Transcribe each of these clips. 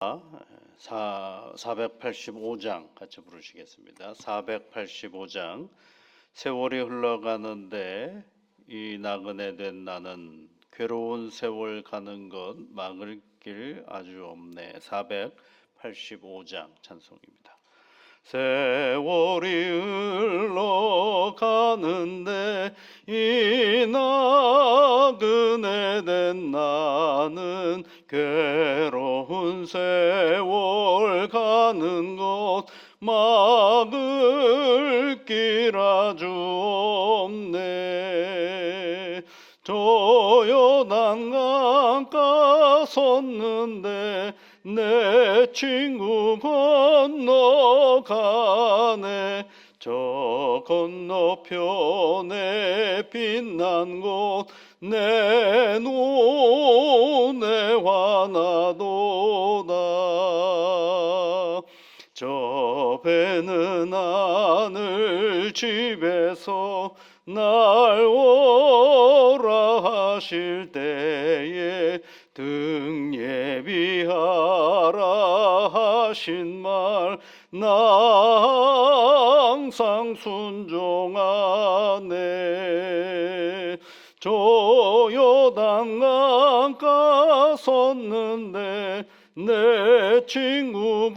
485장 같이 부르시겠습니다. 485장. 세월이 흘러가는데 이 나그네 된 나는 괴로운 세월 가는 것 막을 길 아주 없네. 485장 찬송입니다. 세월이 흘러가는데 이 나그네 된 나는 괴로운 세월 가는 것 막을 길 아주 없네. 저 요단강 섰는데 내 친구 건너가네. 저 건너편에 빛난 곳 내 눈에 환하도다. 저 배는 하늘 집에서 날 오라 하실 때에 등 예비하라 하신 말 나 항상 순종하네. 저 요단강 섰는데 내 친구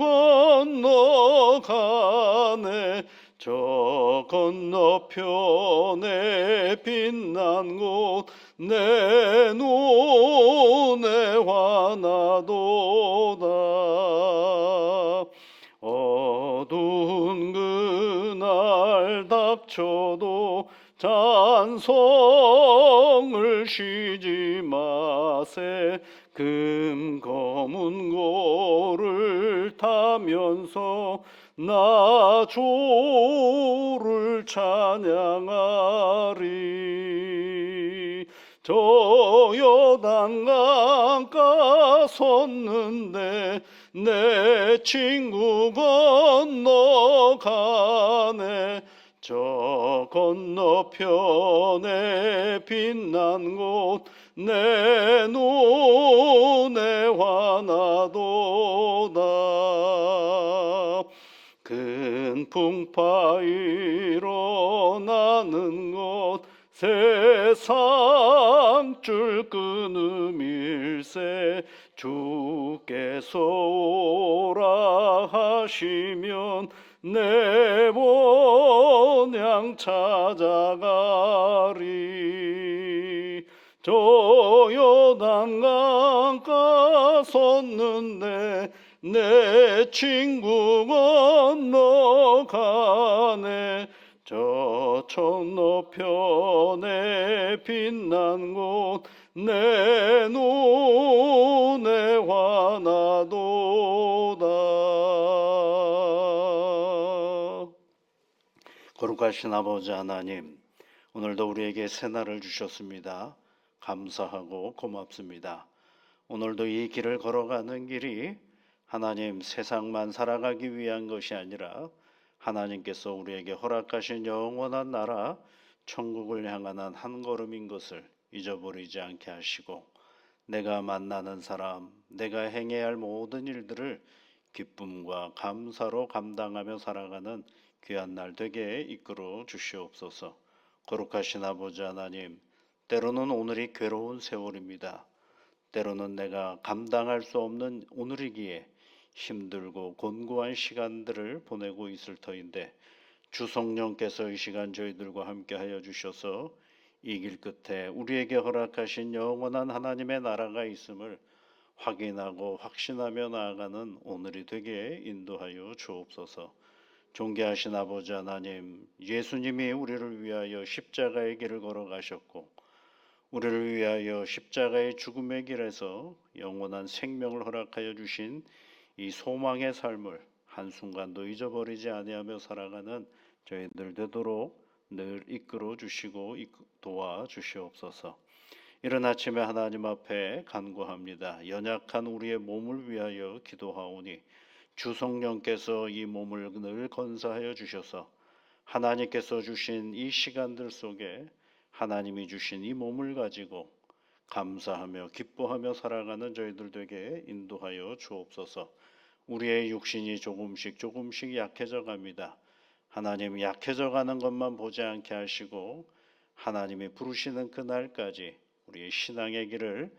건너가네. 저 건너편에 빛난 곳 내 눈에 환하도다. 어두운 그날 닥쳐도 찬송을 쉬지 마세. 금 검은 고를 타면서 나 주를 찬양하리. 저 요단강 섰는데 내 친구 건너가네. 저 건너편에 빛난 곳 내 눈에 환하도다. 큰 풍파 일어나는 곳 세상 줄 끊음일세. 주께서 오라 하시면 내 본향 찾아가리. 저 요단강 섰는데 내 친구 건너가네. 저 건너편에 빛난 곳 내 눈에 환하도다. 거룩하신 아버지 하나님, 오늘도 우리에게 새날을 주셨습니다. 감사하고 고맙습니다. 오늘도 이 길을 걸어가는 길이 하나님 세상만 살아가기 위한 것이 아니라 하나님께서 우리에게 허락하신 영원한 나라 천국을 향하는 한 걸음인 것을 잊어버리지 않게 하시고, 내가 만나는 사람, 내가 행해야 할 모든 일들을 기쁨과 감사로 감당하며 살아가는 귀한 날 되게 이끌어 주시옵소서. 거룩하신 아버지 하나님, 때로는 오늘이 괴로운 세월입니다. 때로는 내가 감당할 수 없는 오늘이기에 힘들고 곤고한 시간들을 보내고 있을 터인데, 주 성령께서 이 시간 저희들과 함께 하여 주셔서 이 길 끝에 우리에게 허락하신 영원한 하나님의 나라가 있음을 확인하고 확신하며 나아가는 오늘이 되게 인도하여 주옵소서. 존귀하신 아버지 하나님, 예수님이 우리를 위하여 십자가의 길을 걸어가셨고 우리를 위하여 십자가의 죽음의 길에서 영원한 생명을 허락하여 주신 이 소망의 삶을 한순간도 잊어버리지 아니하며 살아가는 저희들 되도록 늘 이끌어 주시고 도와 주시옵소서. 이른 아침에 하나님 앞에 간구합니다. 연약한 우리의 몸을 위하여 기도하오니 주 성령께서 이 몸을 늘 건사하여 주셔서 하나님께서 주신 이 시간들 속에 하나님이 주신 이 몸을 가지고 감사하며 기뻐하며 살아가는 저희들 되게 인도하여 주옵소서. 우리의 육신이 조금씩 약해져 갑니다. 하나님, 약해져 가는 것만 보지 않게 하시고 하나님이 부르시는 그날까지 우리의 신앙의 길을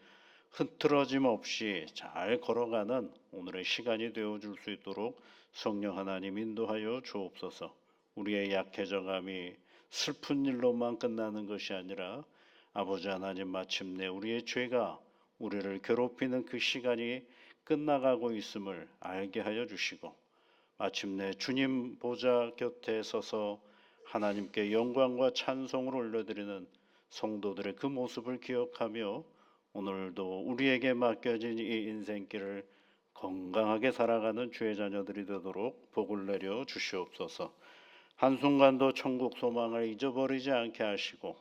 흐트러짐 없이 잘 걸어가는 오늘의 시간이 되어줄 수 있도록 성령 하나님 인도하여 주옵소서. 우리의 약해져감이 슬픈 일로만 끝나는 것이 아니라 아버지 하나님, 마침내 우리의 죄가 우리를 괴롭히는 그 시간이 끝나가고 있음을 알게 하여 주시고, 마침내 주님 보좌 곁에 서서 하나님께 영광과 찬송을 올려드리는 성도들의 그 모습을 기억하며 오늘도 우리에게 맡겨진 이 인생길을 건강하게 살아가는 주의 자녀들이 되도록 복을 내려 주시옵소서. 한순간도 천국 소망을 잊어버리지 않게 하시고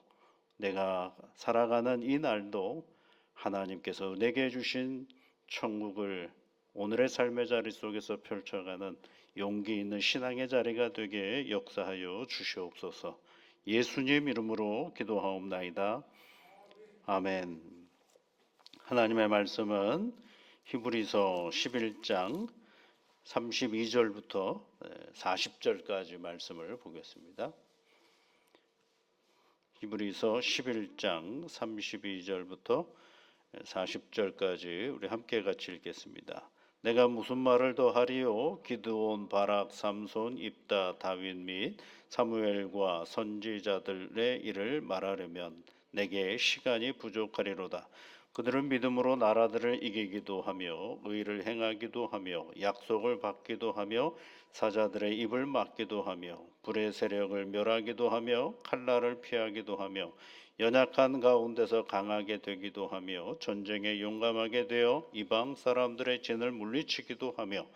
내가 살아가는 이 날도 하나님께서 내게 주신 천국을 오늘의 삶의 자리 속에서 펼쳐가는 용기 있는 신앙의 자리가 되게 역사하여 주시옵소서. 예수님 이름으로 기도하옵나이다. 아멘. 하나님의 말씀은 히브리서 11장 32절부터 40절까지 말씀을 보겠습니다. 히브리서 11장 32절부터 40절까지 우리 함께 같이 읽겠습니다. 내가 무슨 말을 더 하리요? 기드온, 바락, 삼손, 입다, 다윗 및 사무엘과 선지자들의 일을 말하려면 내게 시간이 부족하리로다. 그들은 믿음으로 나라들을 이기기도 하며 의를 행하기도 하며 약속을 받기도 하며 사자들의 입을 막기도 하며 불의 세력을 멸하기도 하며 칼날을 피하기도 하며 연약한 가운데서 강하게 되기도 하며 전쟁에 용감하게 되어 이방 사람들의 진을 물리치기도 하며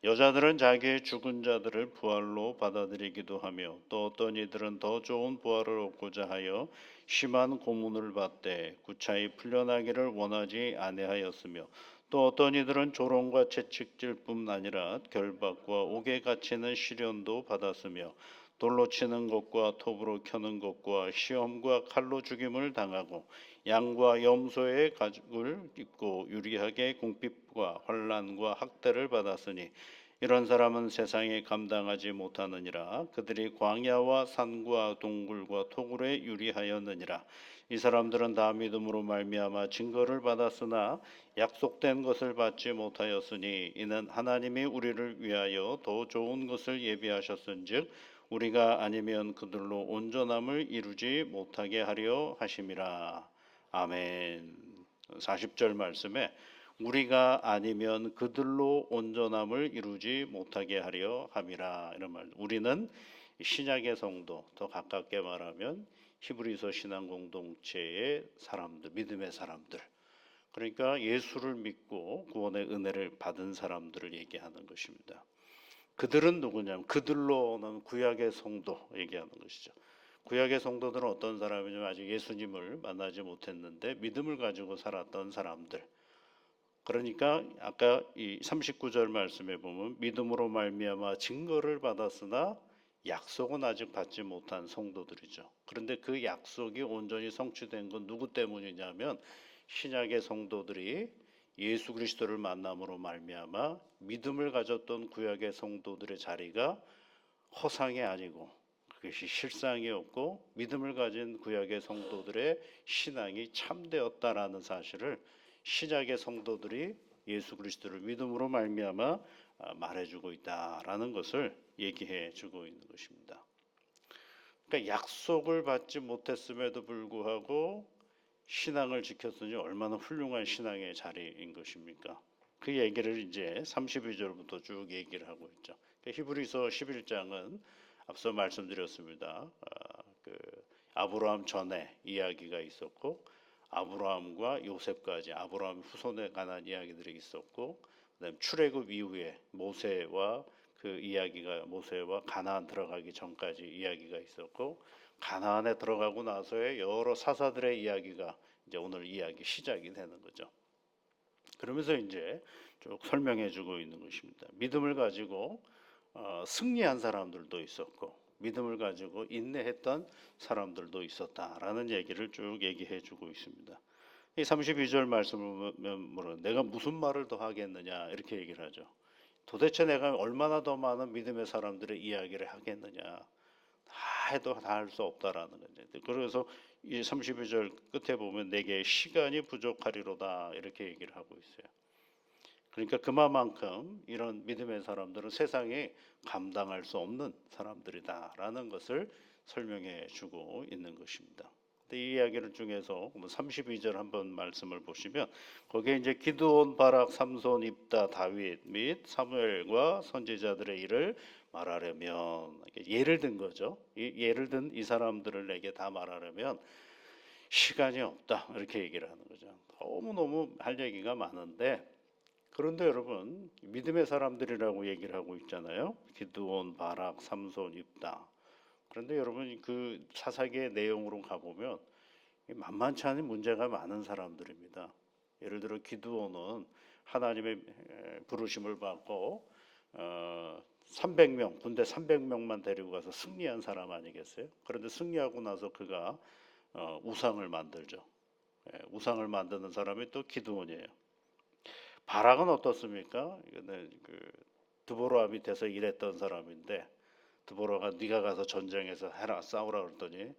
여자들은 자기의 죽은 자들을 부활로 받아들이기도 하며 또 어떤 이들은 더 좋은 부활을 얻고자 하여 심한 고문을 받되 구차히 풀려나기를 원하지 아니하였으며 또 어떤 이들은 조롱과 채찍질뿐 아니라 결박과 옥에 갇히는 시련도 받았으며 돌로 치는 것과 톱으로 켜는 것과 시험과 칼로 죽임을 당하고 양과 염소의 가죽을 입고 유리하게 궁핍과 환난과 학대를 받았으니 이런 사람은 세상에 감당하지 못하느니라. 그들이 광야와 산과 동굴과 토굴에 유리하였느니라. 이 사람들은 다 믿음으로 말미암아 증거를 받았으나 약속된 것을 받지 못하였으니 이는 하나님이 우리를 위하여 더 좋은 것을 예비하셨은즉 우리가 아니면 그들로 온전함을 이루지 못하게 하려 하심이라. 아멘. 40절 말씀에 우리가 아니면 그들로 온전함을 이루지 못하게 하려 함이라, 이런 말. 우리는 신약의 성도, 더 가깝게 말하면 히브리서 신앙 공동체의 사람들, 믿음의 사람들, 그러니까 예수를 믿고 구원의 은혜를 받은 사람들을 얘기하는 것입니다. 그들은 누구냐면 그들로는 구약의 성도 얘기하는 것이죠. 구약의 성도들은 어떤 사람이냐면 아직 예수님을 만나지 못했는데 믿음을 가지고 살았던 사람들. 그러니까 아까 이 39절 말씀에 보면 믿음으로 말미암아 증거를 받았으나 약속은 아직 받지 못한 성도들이죠. 그런데 그 약속이 온전히 성취된 건 누구 때문이냐면 신약의 성도들이 예수 그리스도를 만남으로 말미암아 믿음을 가졌던 구약의 성도들의 자리가 허상이 아니고 그것이 실상이었고 믿음을 가진 구약의 성도들의 신앙이 참되었다라는 사실을 신약의 성도들이 예수 그리스도를 믿음으로 말미암아 말해주고 있다라는 것을 얘기해주고 있는 것입니다. 그러니까 약속을 받지 못했음에도 불구하고 신앙을 지켰으니 얼마나 훌륭한 신앙의 자리인 것입니까? 그 얘기를 이제 32절부터 쭉 얘기를 하고 있죠. 히브리서 11장은 앞서 말씀드렸습니다. 아브라함 전에 이야기가 있었고 아브라함과 요셉까지 아브라함 후손에 관한 이야기들이 있었고 그다음 출애굽 이후에 모세와 그 이야기가 모세와 가나안 들어가기 전까지 이야기가 있었고 가나안에 들어가고 나서의 여러 사사들의 이야기가 이제 오늘 이야기 시작이 되는 거죠. 그러면서 이제 쭉 설명해주고 있는 것입니다. 믿음을 가지고 승리한 사람들도 있었고 믿음을 가지고 인내했던 사람들도 있었다라는 얘기를 쭉 얘기해주고 있습니다. 이 32절 말씀을 보면 내가 무슨 말을 더 하겠느냐 이렇게 얘기를 하죠. 도대체 내가 얼마나 더 많은 믿음의 사람들의 이야기를 하겠느냐. 다 해도 다 할 수 없다라는 거죠. 그래서 이 32절 끝에 보면 내게 시간이 부족하리로다 이렇게 얘기를 하고 있어요. 그러니까 그만큼 이런 믿음의 사람들은 세상에 감당할 수 없는 사람들이다라는 것을 설명해 주고 있는 것입니다. 이 이야기를 중에서 32절 한번 말씀을 보시면 거기에 이제 기드온, 바락, 삼손, 입다, 다윗 및 사무엘과 선지자들의 일을 말하려면 예를 든 거죠. 예를 든 이 사람들을 내게 다 말하려면 시간이 없다 이렇게 얘기를 하는 거죠. 너무너무 할 얘기가 많은데 그런데 여러분 믿음의 사람들이라고 얘기를 하고 있잖아요. 기드온, 바락, 삼손, 입다. 그런데 여러분 그 사사기의 내용으로 가보면 만만치 않은 문제가 많은 사람들입니다. 예를 들어 기드온은 하나님의 부르심을 받고 300명 군대 300명만 데리고 가서 승리한 사람 아니겠어요? 그런데 승리하고 나서 그가 우상을 만들죠. 우상을 만드는 사람이 또 기드온이에요. 바락은 어떻습니까? 이거는 그 드보라 밑에서 일했던 사람인데 드보라가 네가 가서 전쟁에서 해라 싸우라 그랬더니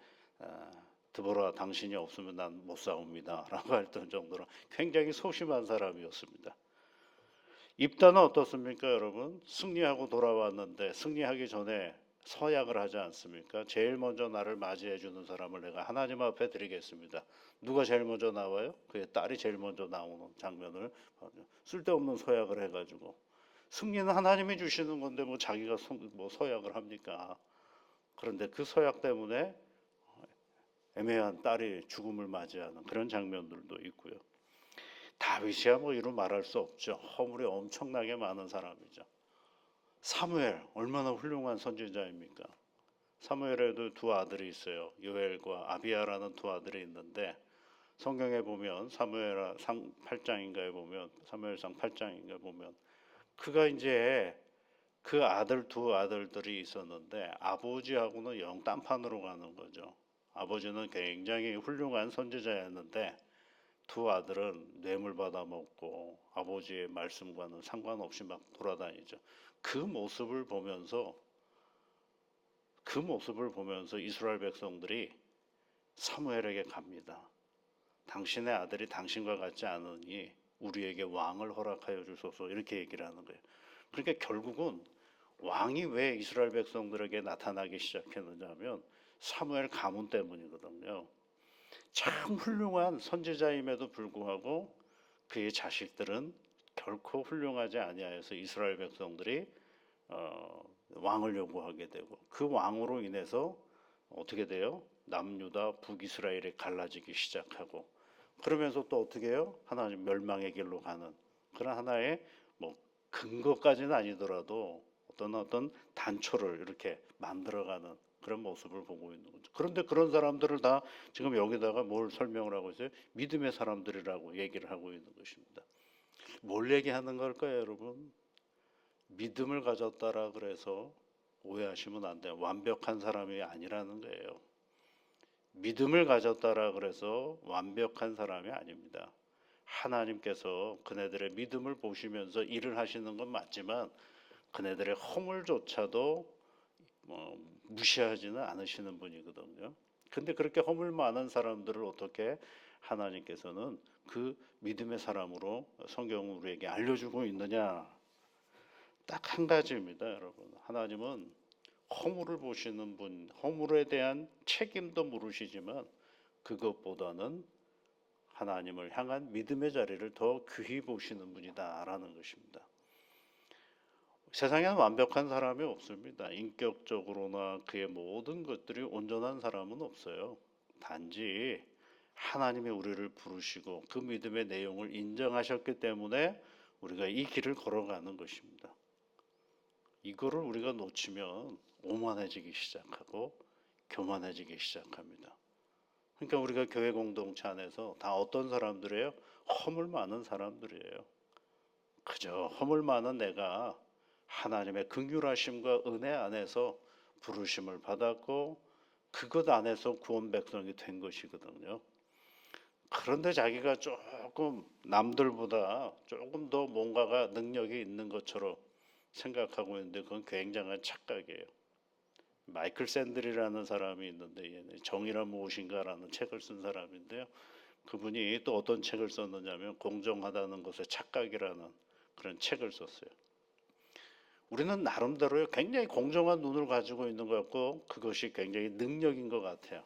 드보라 당신이 없으면 난 못 싸웁니다라고 했던 정도로 굉장히 소심한 사람이었습니다. 입다는 어떻습니까, 여러분? 승리하고 돌아왔는데 승리하기 전에 서약을 하지 않습니까? 제일 먼저 나를 맞이해 주는 사람을 내가 하나님 앞에 드리겠습니다. 누가 제일 먼저 나와요? 그의 딸이 제일 먼저 나오는 장면을 쓸데없는 서약을 해가지고 승리는 하나님이 주시는 건데 뭐 자기가 뭐 서약을 합니까? 그런데 그 서약 때문에 애매한 딸이 죽음을 맞이하는 그런 장면들도 있고요. 다윗이야 뭐 이루 말할 수 없죠. 허물이 엄청나게 많은 사람이죠. 사무엘 얼마나 훌륭한 선지자입니까? 사무엘에도 두 아들이 있어요. 요엘과 아비야라는 두 아들이 있는데 성경에 보면 사무엘상 8장인가에 보면 사무엘상 8장인가 보면 그가 이제 그 아들 두 아들들이 있었는데 아버지하고는 영 딴판으로 가는 거죠. 아버지는 굉장히 훌륭한 선지자였는데 두 아들은 뇌물 받아 먹고 아버지의 말씀과는 상관없이 막 돌아다니죠. 그 모습을 보면서 이스라엘 백성들이 사무엘에게 갑니다. 당신의 아들이 당신과 같지 않으니 우리에게 왕을 허락하여 주소서 이렇게 얘기를 하는 거예요. 그러니까 결국은 왕이 왜 이스라엘 백성들에게 나타나기 시작했느냐 하면 사무엘 가문 때문이거든요. 참 훌륭한 선지자임에도 불구하고 그의 자식들은 결코 훌륭하지 아니하여서 이스라엘 백성들이 왕을 요구하게 되고 그 왕으로 인해서 어떻게 돼요? 남유다 북이스라엘이 갈라지기 시작하고 그러면서 또 어떻게 해요? 하나님 멸망의 길로 가는 그런 하나의 뭐 근거까지는 아니더라도 어떤 단초를 이렇게 만들어가는 그런 모습을 보고 있는 거죠. 그런데 그런 사람들을 다 지금 여기다가 뭘 설명을 하고 있어요? 믿음의 사람들이라고 얘기를 하고 있는 것입니다. 뭘 얘기하는 걸까요, 여러분? 믿음을 가졌다라 그래서 오해하시면 안 돼요. 완벽한 사람이 아니라는 거예요. 믿음을 가졌다라 그래서 완벽한 사람이 아닙니다. 하나님께서 그네들의 믿음을 보시면서 일을 하시는 건 맞지만 그네들의 허물조차도 무시하지는 않으시는 분이거든요. 근데 그렇게 허물 많은 사람들을 어떻게 하나님께서는 그 믿음의 사람으로 성경을 우리에게 알려주고 있느냐? 딱 한 가지입니다, 여러분. 하나님은 허물을 보시는 분, 허물에 대한 책임도 물으시지만 그것보다는 하나님을 향한 믿음의 자리를 더 귀히 보시는 분이다라는 것입니다. 세상에는 완벽한 사람이 없습니다. 인격적으로나 그의 모든 것들이 온전한 사람은 없어요. 단지 하나님이 우리를 부르시고 그 믿음의 내용을 인정하셨기 때문에 우리가 이 길을 걸어가는 것입니다. 이거를 우리가 놓치면 오만해지기 시작하고 교만해지기 시작합니다. 그러니까 우리가 교회 공동체 안에서 다 어떤 사람들이에요? 허물 많은 사람들이에요. 그저 허물 많은 내가 하나님의 긍휼하심과 은혜 안에서 부르심을 받았고 그것 안에서 구원 백성이 된 것이거든요. 그런데 자기가 조금 남들보다 조금 더 뭔가가 능력이 있는 것처럼 생각하고 있는데 그건 굉장한 착각이에요. 마이클 샌들이라는 사람이 있는데 얘는 정의란 무엇인가라는 책을 쓴 사람인데요. 그분이 또 어떤 책을 썼느냐면 공정하다는 것의 착각이라는 그런 책을 썼어요. 우리는 나름대로 굉장히 공정한 눈을 가지고 있는 것 같고 그것이 굉장히 능력인 것 같아요.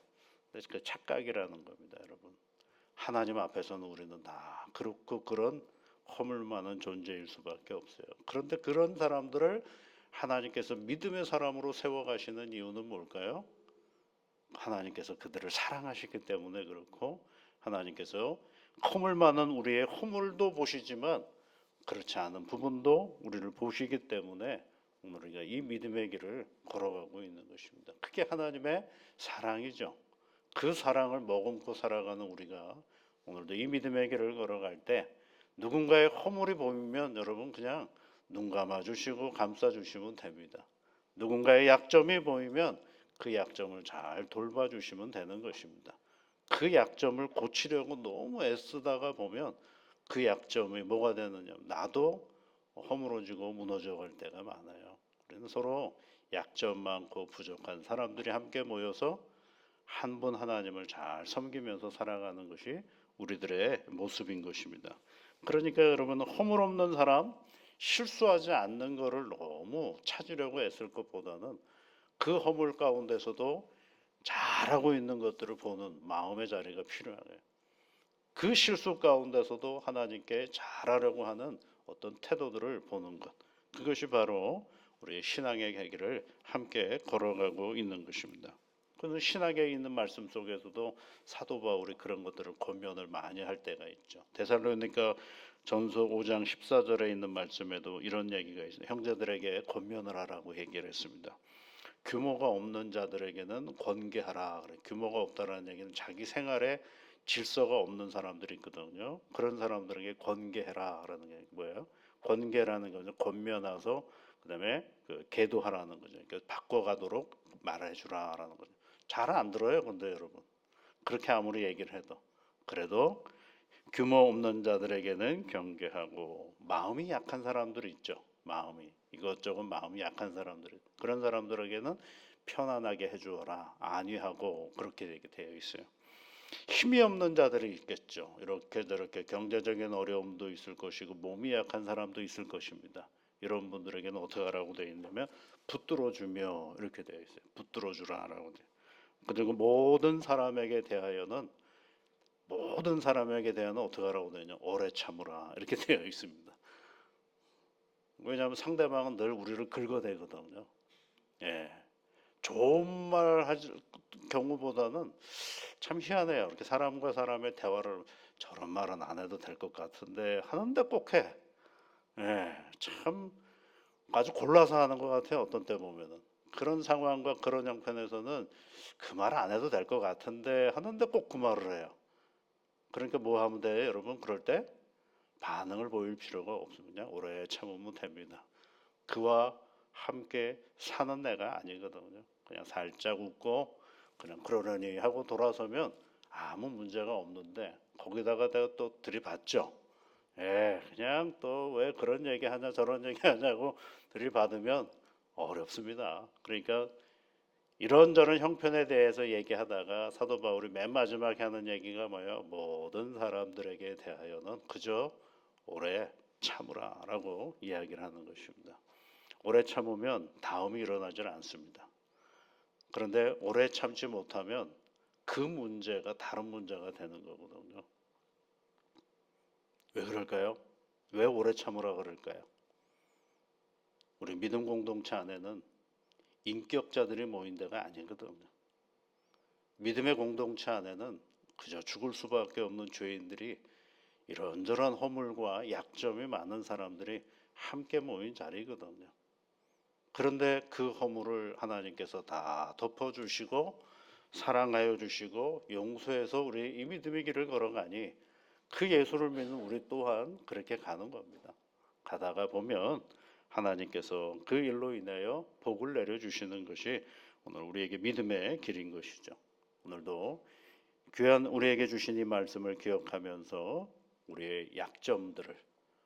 그래서 그 착각이라는 겁니다, 여러분. 하나님 앞에서는 우리는 다 그렇고 그런 허물 많은 존재일 수밖에 없어요. 그런데 그런 사람들을 하나님께서 믿음의 사람으로 세워가시는 이유는 뭘까요? 하나님께서 그들을 사랑하시기 때문에 그렇고 하나님께서 허물 많은 우리의 허물도 보시지만 그렇지 않은 부분도 우리를 보시기 때문에 오늘 우리가 이 믿음의 길을 걸어가고 있는 것입니다. 그게 하나님의 사랑이죠. 그 사랑을 머금고 살아가는 우리가 오늘도 이 믿음의 길을 걸어갈 때 누군가의 허물이 보이면 여러분 그냥 눈 감아 주시고 감싸 주시면 됩니다. 누군가의 약점이 보이면 그 약점을 잘 돌봐 주시면 되는 것입니다. 그 약점을 고치려고 너무 애쓰다가 보면 그 약점이 뭐가 되느냐? 나도 허물어지고 무너져 갈 때가 많아요. 우리는 서로 약점 많고 부족한 사람들이 함께 모여서 한 분 하나님을 잘 섬기면서 살아가는 것이 우리들의 모습인 것입니다. 그러니까 여러분 허물 없는 사람, 실수하지 않는 것을 너무 찾으려고 애쓸 것보다는 그 허물 가운데서도 잘하고 있는 것들을 보는 마음의 자리가 필요해요. 그 실수 가운데서도 하나님께 잘하려고 하는 어떤 태도들을 보는 것. 그것이 바로 우리 신앙의 길을 함께 걸어가고 있는 것입니다. 그는 신학에 있는 말씀 속에서도 사도 바울이 그런 것들을 권면을 많이 할 때가 있죠. 데살로니가 전서 5장 14절에 있는 말씀에도 이런 얘기가 있어요. 형제들에게 권면을 하라고 얘기를 했습니다. 규모가 없는 자들에게는 권계하라. 규모가 없다라는 얘기는 자기 생활에 질서가 없는 사람들이 있거든요. 그런 사람들에게 권계해라라는 게 뭐예요? 권계라는 거는 권면하서 그다음에 그 계도하라는 거죠. 그러니까 바꿔가도록 말해주라라는 거죠. 잘 안 들어요, 근데 여러분. 그렇게 아무리 얘기를 해도 그래도 규모 없는 자들에게는 경계하고 마음이 약한 사람들이 있죠. 마음이 이것저것 마음이 약한 사람들이 그런 사람들에게는 편안하게 해주어라 안위하고 그렇게 되어 있어요. 힘이 없는 자들이 있겠죠. 이렇게 저렇게 경제적인 어려움도 있을 것이고 몸이 약한 사람도 있을 것입니다. 이런 분들에게는 어떻게 하라고 되어 있냐면 붙들어 주며 이렇게 되어 있어요. 붙들어 주라라고 돼요. 그리고 모든 사람에게 대하여는 어떻게 하라고 되냐 오래 참으라 이렇게 되어 있습니다. 왜냐하면 상대방은 늘 우리를 긁어대거든요. 예, 좋은 말 할 경우보다는 참 희한해요. 이렇게 사람과 사람의 대화를 저런 말은 안 해도 될 것 같은데 하는데 꼭 해. 예, 참 아주 골라서 하는 것 같아요. 어떤 때 보면은 그런 상황과 그런 형편에서는 그 말 안 해도 될 것 같은데 하는데 꼭 그 말을 해요. 그러니까 뭐 하면 돼요, 여러분? 그럴 때 반응을 보일 필요가 없습니다. 그냥 오래 참으면 됩니다. 그와 함께 사는 내가 아니거든요. 그냥 살짝 웃고 그냥 그러려니 하고 돌아서면 아무 문제가 없는데 거기다가 내가 또 들이받죠. 예, 그냥 또 왜 그런 얘기 하냐 저런 얘기 하냐고 들이받으면 어렵습니다. 그러니까 이런저런 형편에 대해서 얘기하다가 사도 바울이 맨 마지막에 하는 얘기가 뭐예요? 모든 사람들에게 대하여는 그저 오래 참으라라고 이야기를 하는 것입니다. 오래 참으면 다음이 일어나질 않습니다. 그런데 오래 참지 못하면 그 문제가 다른 문제가 되는 거거든요. 왜 그럴까요? 왜 오래 참으라 그럴까요? 우리 믿음 공동체 안에는 인격자들이 모인 데가 아니거든요. 믿음의 공동체 안에는 그저 죽을 수밖에 없는 죄인들이 이런저런 허물과 약점이 많은 사람들이 함께 모인 자리거든요. 그런데 그 허물을 하나님께서 다 덮어주시고 사랑하여 주시고 용서해서 우리 이 믿음의 길을 걸어가니 그 예수를 믿는 우리 또한 그렇게 가는 겁니다. 가다가 보면 하나님께서 그 일로 인하여 복을 내려주시는 것이 오늘 우리에게 믿음의 길인 것이죠. 오늘도 귀한 우리에게 주신 이 말씀을 기억하면서 우리의 약점들을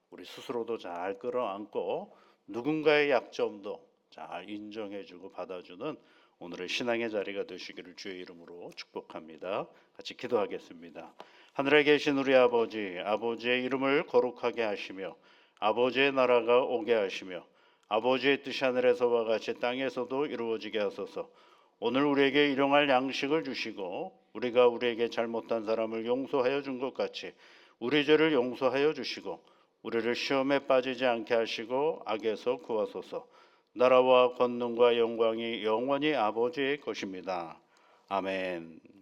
우리 스스로도 잘 끌어안고 누군가의 약점도 잘 인정해주고 받아주는 오늘의 신앙의 자리가 되시기를 주의 이름으로 축복합니다. 같이 기도하겠습니다. 하늘에 계신 우리 아버지, 아버지의 이름을 거룩하게 하시며 아버지의 나라가 오게 하시며 아버지의 뜻이 하늘에서와 같이 땅에서도 이루어지게 하소서. 오늘 우리에게 일용할 양식을 주시고 우리가 우리에게 잘못한 사람을 용서하여 준 것 같이 우리 죄를 용서하여 주시고 우리를 시험에 빠지지 않게 하시고 악에서 구하소서. 나라와 권능과 영광이 영원히 아버지의 것입니다. 아멘.